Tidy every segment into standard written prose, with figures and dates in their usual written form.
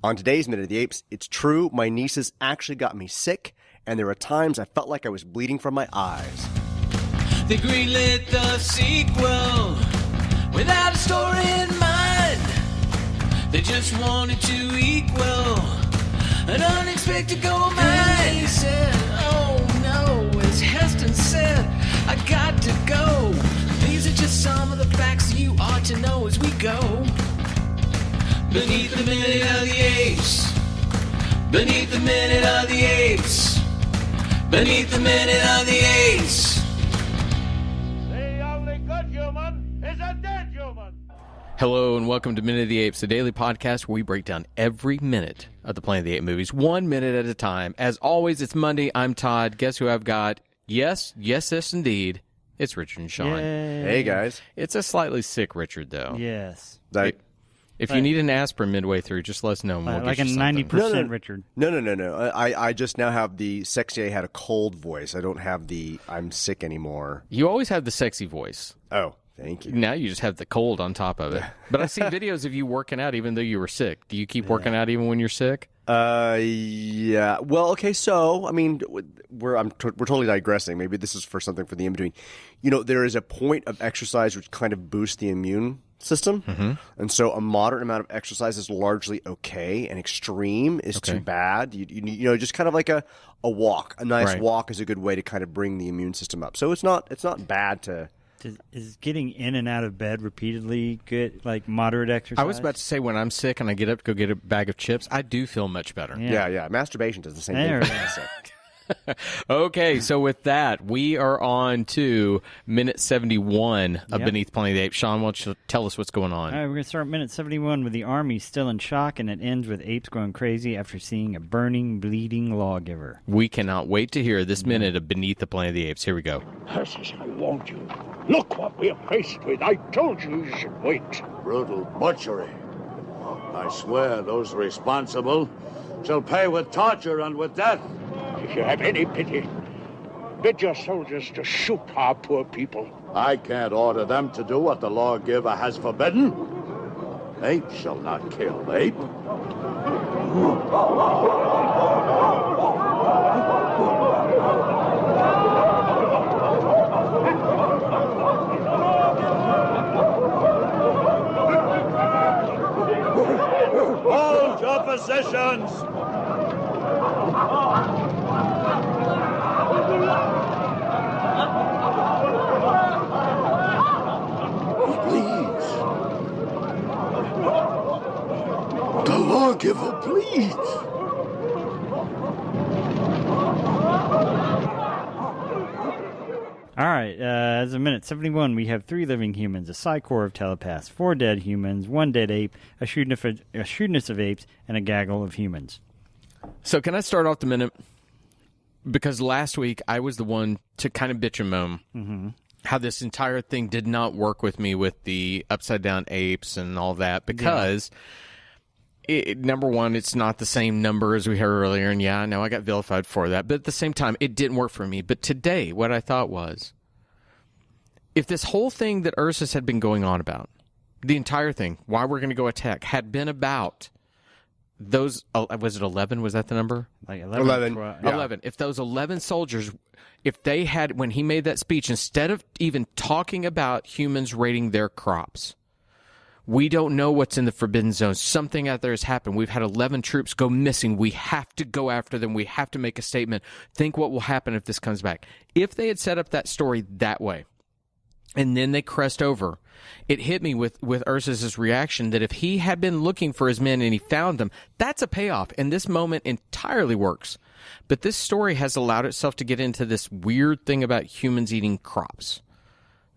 On today's Minute of the Apes, it's true, my nieces actually got me sick, and there were times I felt like I was bleeding from my eyes. They greenlit the sequel without a story in mind. They just wanted to equal an unexpected gold mine. He said, oh no, as Heston said, I got to go. These are just some of the facts you ought to know as we go. Beneath the Minute of the Apes. Beneath the Minute of the Apes. Beneath the Minute of the Apes. The only good human is a dead human. Hello and welcome to Minute of the Apes, a daily podcast where we break down every minute of the Planet of the Apes movies, 1 minute at a time. As always, it's Monday. I'm Todd. Guess who I've got? Yes, indeed. It's Richard and Sean. Yay. Hey, guys. It's a slightly sick Richard, though. Yes. If you need an aspirin midway through, just let us know. And we'll Like get a you something. 90% Richard. No. I just now have the sexy I had a cold voice. I don't have the I'm sick anymore. You always have the sexy voice. Oh, thank you. Now you just have the cold on top of it. But I see videos of you working out even though you were sick. Do you keep working out even when you're sick? Yeah. Well, okay. So, I mean, we're totally digressing. Maybe this is for something for the in between. You know, there is a point of exercise which kind of boosts the immune system, and so a moderate amount of exercise is largely okay, and extreme is too bad. You know, just kind of like a walk. A nice walk is a good way to kind of bring the immune system up. So it's not bad to. Is getting in and out of bed repeatedly good, like moderate exercise? I was about to say when I'm sick and I get up to go get a bag of chips, I do feel much better. Yeah. Masturbation does the same thing. For me, so. Okay, so with that, we are on to minute 71 of Beneath Planet of the Apes. Sean, why don't you tell us what's going on? All right, we're going to start minute 71 with the army still in shock, and it ends with apes going crazy after seeing a burning, bleeding lawgiver. We cannot wait to hear this minute of Beneath the Planet of the Apes. Here we go. As I warned you, look what we are faced with. I told you you should wait. Brutal butchery. I swear those responsible shall pay with torture and with death. If you have any pity, bid your soldiers to shoot our poor people. I can't order them to do what the lawgiver has forbidden. Ape shall not kill ape. Hold your positions! Please. The lawgiver pleads. All right, as of minute 71, we have 3 living humans, a psy-core of telepaths, 4 dead humans, 1 dead ape, a shrewdness of apes, and a gaggle of humans. So can I start off the minute? Because last week I was the one to kind of bitch and moan how this entire thing did not work with me with the upside-down apes and all that because, number one, it's not the same number as we heard earlier, and I know I got vilified for that, but at the same time, it didn't work for me. But today, what I thought was, if this whole thing that Urfus had been going on about, the entire thing, why we're going to go attack, had been about those, was it 11? Was that the number? Like 11. 11. If those 11 soldiers, if they had, when he made that speech, instead of even talking about humans raiding their crops, we don't know what's in the Forbidden Zone. Something out there has happened. We've had 11 troops go missing. We have to go after them. We have to make a statement. Think what will happen if this comes back. If they had set up that story that way, and then they crest over, it hit me with Ursus's reaction that if he had been looking for his men and he found them, that's a payoff. And this moment entirely works. But this story has allowed itself to get into this weird thing about humans eating crops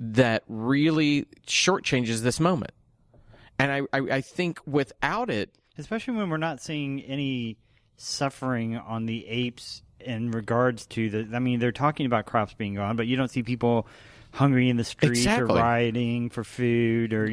that really shortchanges this moment. And I think without it... Especially when we're not seeing any suffering on the apes in regards to the... I mean, they're talking about crops being gone, but you don't see people hungry in the streets or rioting for food or,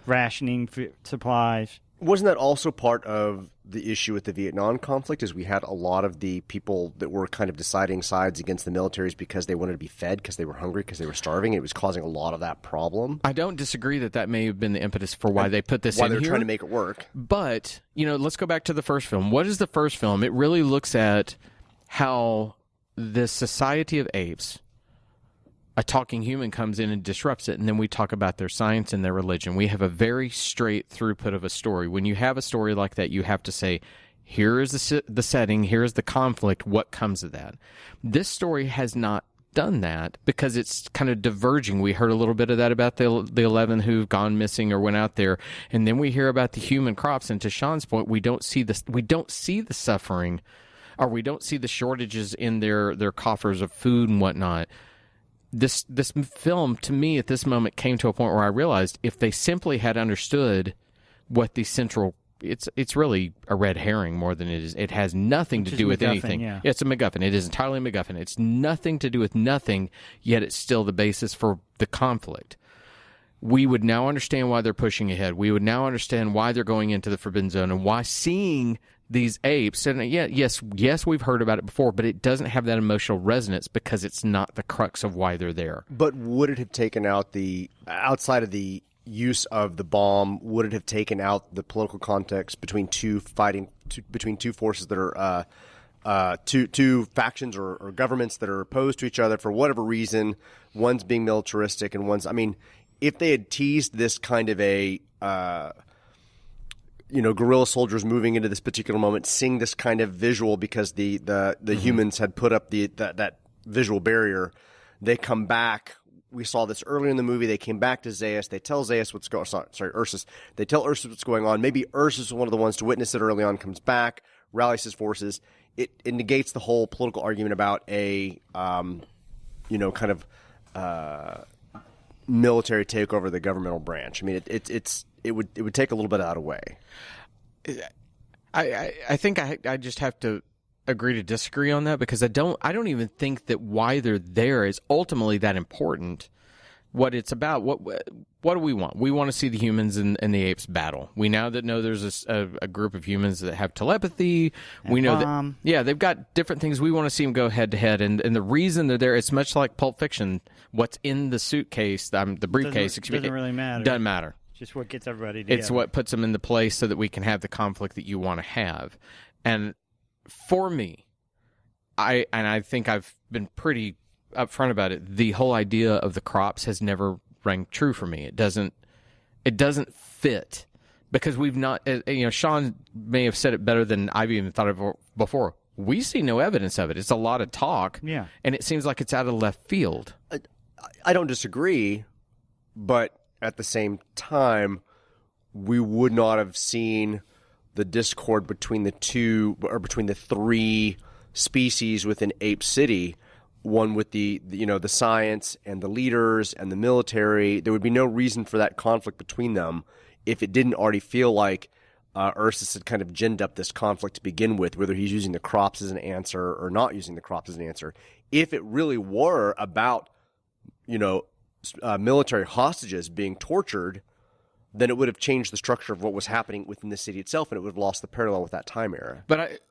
rationing supplies. Wasn't that also part of the issue with the Vietnam conflict? Is we had a lot of the people that were kind of deciding sides against the militaries because they wanted to be fed, because they were hungry, because they were starving. It was causing a lot of that problem. I don't disagree that may have been the impetus for why they put this why in they're here. trying to make it work. But, let's go back to the first film. What is the first film? It really looks at how this society of apes, a talking human comes in and disrupts it, and then we talk about their science and their religion. We have a very straight throughput of a story. When you have a story like that, you have to say, here is the setting, here is the conflict, what comes of that. This story has not done that because it's kind of diverging. We heard a little bit of that about the 11 who've gone missing or went out there, and then we hear about the human crops, and to Sean's point, we don't see the suffering, or we don't see the shortages in their coffers of food and whatnot. This film, to me, at this moment, came to a point where I realized if they simply had understood what the central, it's really a red herring more than it is. It has nothing to do with anything. Yeah. It's a MacGuffin. It is entirely a MacGuffin. It's nothing to do with nothing, yet it's still the basis for the conflict. We would now understand why they're pushing ahead. We would now understand why they're going into the Forbidden Zone and why seeing these apes, and yes, we've heard about it before, but it doesn't have that emotional resonance because it's not the crux of why they're there. But would it have taken out outside of the use of the bomb, would it have taken out the political context between two forces that are two factions or governments that are opposed to each other for whatever reason? One's being militaristic and one's, if they had teased this kind of a guerrilla soldiers moving into this particular moment, seeing this kind of visual because the humans had put up that visual barrier. They come back. We saw this earlier in the movie. They came back to Zaius. They tell Zaius what's going on. Sorry, Ursus. They tell Ursus what's going on. Maybe Ursus is one of the ones to witness it early on, comes back, rallies his forces. It negates the whole political argument about a, military takeover of the governmental branch. It would take a little bit out of way. I think I just have to agree to disagree on that because I don't even think that why they're there is ultimately that important. What it's about, what do we want? We want to see the humans and the apes battle. We now know there's a group of humans that have telepathy. We know that they've got different things. We want to see them go head to head, and the reason they're there, it's much like Pulp Fiction. What's in the suitcase, the briefcase, doesn't really matter. Doesn't matter. Just what gets everybody together. It's what puts them in the place so that we can have the conflict that you want to have. And for me, I think I've been pretty upfront about it. The whole idea of the crops has never rang true for me. It doesn't fit because we've not. Sean may have said it better than I've even thought of before. We see no evidence of it. It's a lot of talk, and it seems like it's out of left field. I don't disagree, but at the same time, we would not have seen the discord between the three species within Ape City. One with the science and the leaders and the military. There would be no reason for that conflict between them if it didn't already feel like Ursus had kind of ginned up this conflict to begin with, whether he's using the crops as an answer or not using the crops as an answer. If it really were about, military hostages being tortured, then it would have changed the structure of what was happening within the city itself, and it would have lost the parallel with that time era. But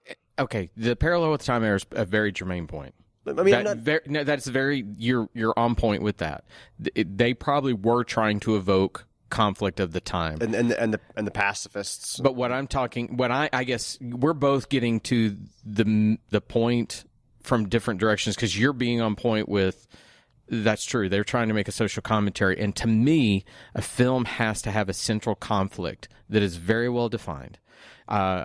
the parallel with time era is a very germane point. That's very you're on point with that. They probably were trying to evoke conflict of the time and the pacifists. But I guess we're both getting to the point from different directions because you're being on point with. That's true. They're trying to make a social commentary, and to me, a film has to have a central conflict that is very well defined. I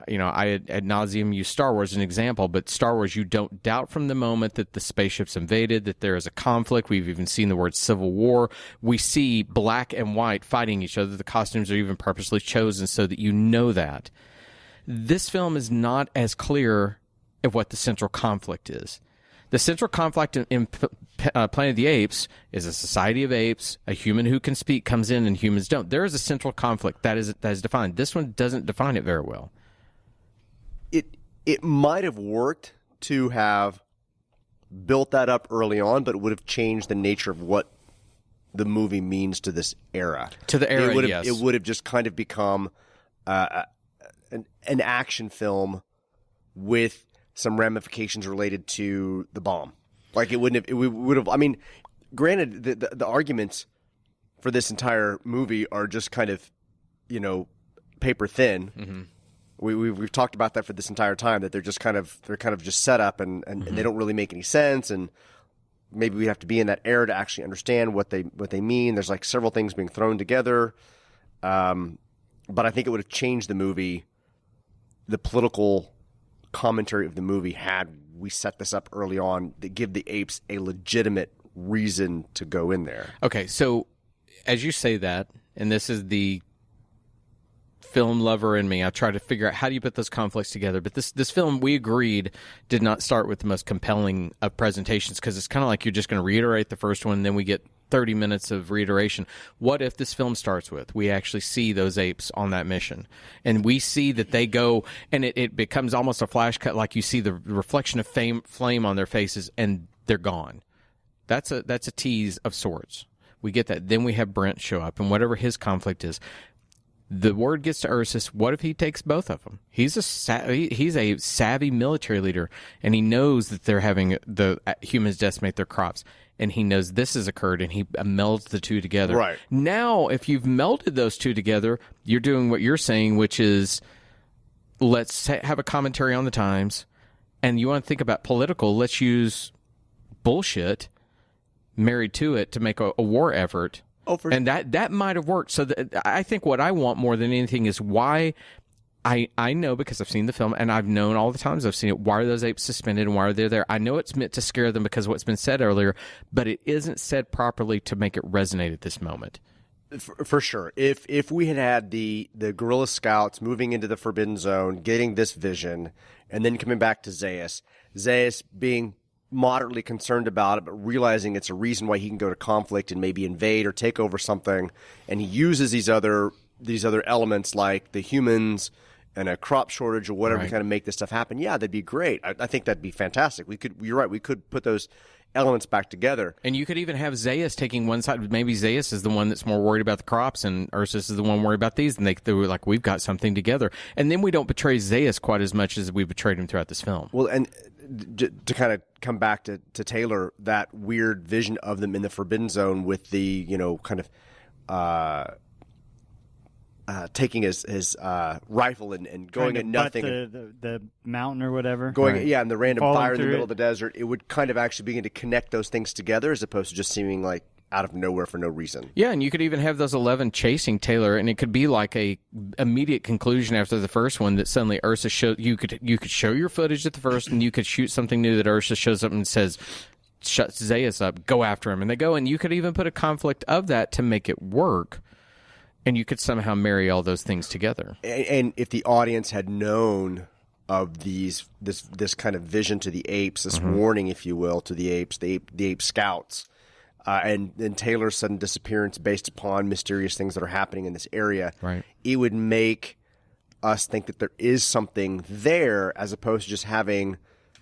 ad nauseum use Star Wars as an example, but Star Wars, you don't doubt from the moment that the spaceship's invaded, that there is a conflict. We've even seen the word civil war. We see black and white fighting each other. The costumes are even purposely chosen so that you know that. This film is not as clear of what the central conflict is. The central conflict in Planet of the Apes is a society of apes. A human who can speak comes in and humans don't. There is a central conflict that is defined. This one doesn't define it very well. It might have worked to have built that up early on, but it would have changed the nature of what the movie means to this era. To the era, yes. Yes. It would have just kind of become an action film with some ramifications related to the bomb. Like it wouldn't have, we would have. I mean, granted, the arguments for this entire movie are just kind of, paper thin. Mm-hmm. We've talked about that for this entire time, that they're kind of just set up and they don't really make any sense, and maybe we have to be in that era to actually understand what they mean. There's like several things being thrown together, but I think it would have changed the movie, the political commentary of the movie, had we set this up early on to give the apes a legitimate reason to go in there. Okay, so as you say that, and this is the film lover in me, I try to figure out how do you put those conflicts together. But this film, we agreed, did not start with the most compelling of presentations, because it's kind of like you're just going to reiterate the first one, and then we get 30 minutes of reiteration. What if this film starts with, we actually see those apes on that mission, and we see that they go, and it becomes almost a flash cut, like you see the reflection of flame on their faces, and they're gone. That's a tease of sorts. We get that. Then we have Brent show up, and whatever his conflict is, the word gets to Urfus. What if he takes both of them? He's a savvy military leader, and he knows that they're having the humans decimate their crops, and he knows this has occurred, and he melds the two together. Right. Now, if you've melded those two together, you're doing what you're saying, which is, let's have a commentary on the times, and you want to think about political, let's use bullshit married to it to make a war effort. And that might have worked. So I think what I want more than anything is why I know, because I've seen the film and I've known all the times I've seen it, why are those apes suspended and why are they there? I know it's meant to scare them because of what's been said earlier, but it isn't said properly to make it resonate at this moment. For sure. If we had the guerrilla scouts moving into the Forbidden Zone, getting this vision, and then coming back to Zaius being moderately concerned about it, but realizing it's a reason why he can go to conflict and maybe invade or take over something, and he uses these other elements like the humans and a crop shortage or whatever to kind of make this stuff happen. Yeah, that'd be great. I think that'd be fantastic. You're right. We could put those elements back together. And you could even have Zaius taking one side. Maybe Zaius is the one that's more worried about the crops, and Urfus is the one worried about these. And they were like, we've got something together. And then we don't betray Zaius quite as much as we betrayed him throughout this film. Well, and to kind of come back to Taylor, that weird vision of them in the Forbidden Zone with the, kind of taking his rifle and going at nothing. The mountain or whatever. And the random Falling fire in the middle it. of the desert. It would kind of actually begin to connect those things together as opposed to just seeming like out of nowhere for no reason. Yeah, and you could even have those 11 chasing Taylor, and it could be like a immediate conclusion after the first one that suddenly Urfus you could show your footage at the first, and you could shoot something new that Urfus shows up and says, shuts Zaius up, go after him, and they go, and you could even put a conflict of that to make it work, and you could somehow marry all those things together. And if the audience had known of this kind of vision to the apes, this warning, if you will, to the apes, the ape scouts. And then Taylor's sudden disappearance based upon mysterious things that are happening in this area, right, it would make us think that there is something there as opposed to just having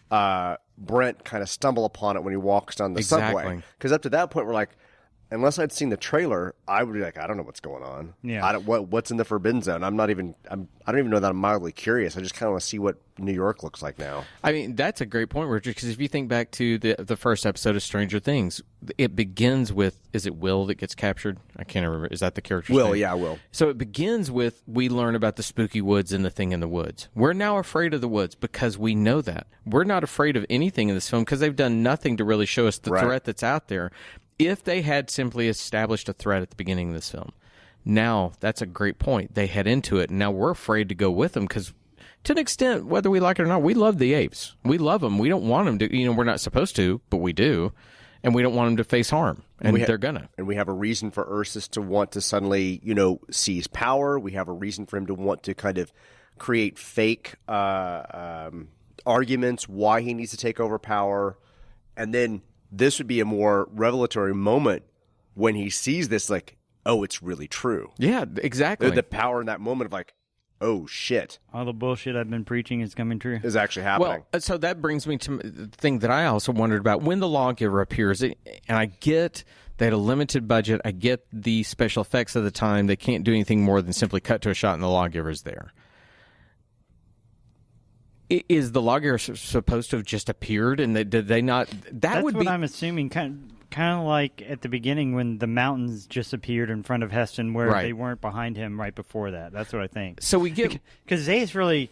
Brent kind of stumble upon it when he walks down the subway. Because up to that point, we're like, unless I'd seen the trailer, I would be like, I don't know what's going on. Yeah. What's in the Forbidden Zone? I don't even know that I'm mildly curious. I just kind of want to see what New York looks like now. I mean, that's a great point, Richard, because if you think back to the first episode of Stranger Things, it begins with, is it Will that gets captured? I can't remember. Is that the character's name? Will, yeah, Will. So it begins with, we learn about the spooky woods and the thing in the woods. We're now afraid of the woods because we know that. We're not afraid of anything in this film because they've done nothing to really show us the threat that's out there. If they had simply established a threat at the beginning of this film, now that's a great point. They head into it, and now we're afraid to go with them because, to an extent, whether we like it or not, we love the apes. We love them. We don't want them to, we're not supposed to, but we do, and we don't want them to face harm, and they're gonna. And we have a reason for Urfus to want to suddenly, seize power. We have a reason for him to want to kind of create fake arguments why he needs to take over power, and then this would be a more revelatory moment when he sees this, like, oh, it's really true. Yeah, exactly. The power in that moment of like, oh, shit. All the bullshit I've been preaching is coming true. Is actually happening. Well, so that brings me to the thing that I also wondered about. When the lawgiver appears, and I get they had a limited budget. I get the special effects of the time. They can't do anything more than simply cut to a shot and the lawgiver's there. Is the lawgiver supposed to have just appeared, and did they not? That's would what be. I'm assuming. Kind of like at the beginning when the mountains just appeared in front of Heston, where Right. they weren't behind him right before that. That's what I think. So we get because Zayas really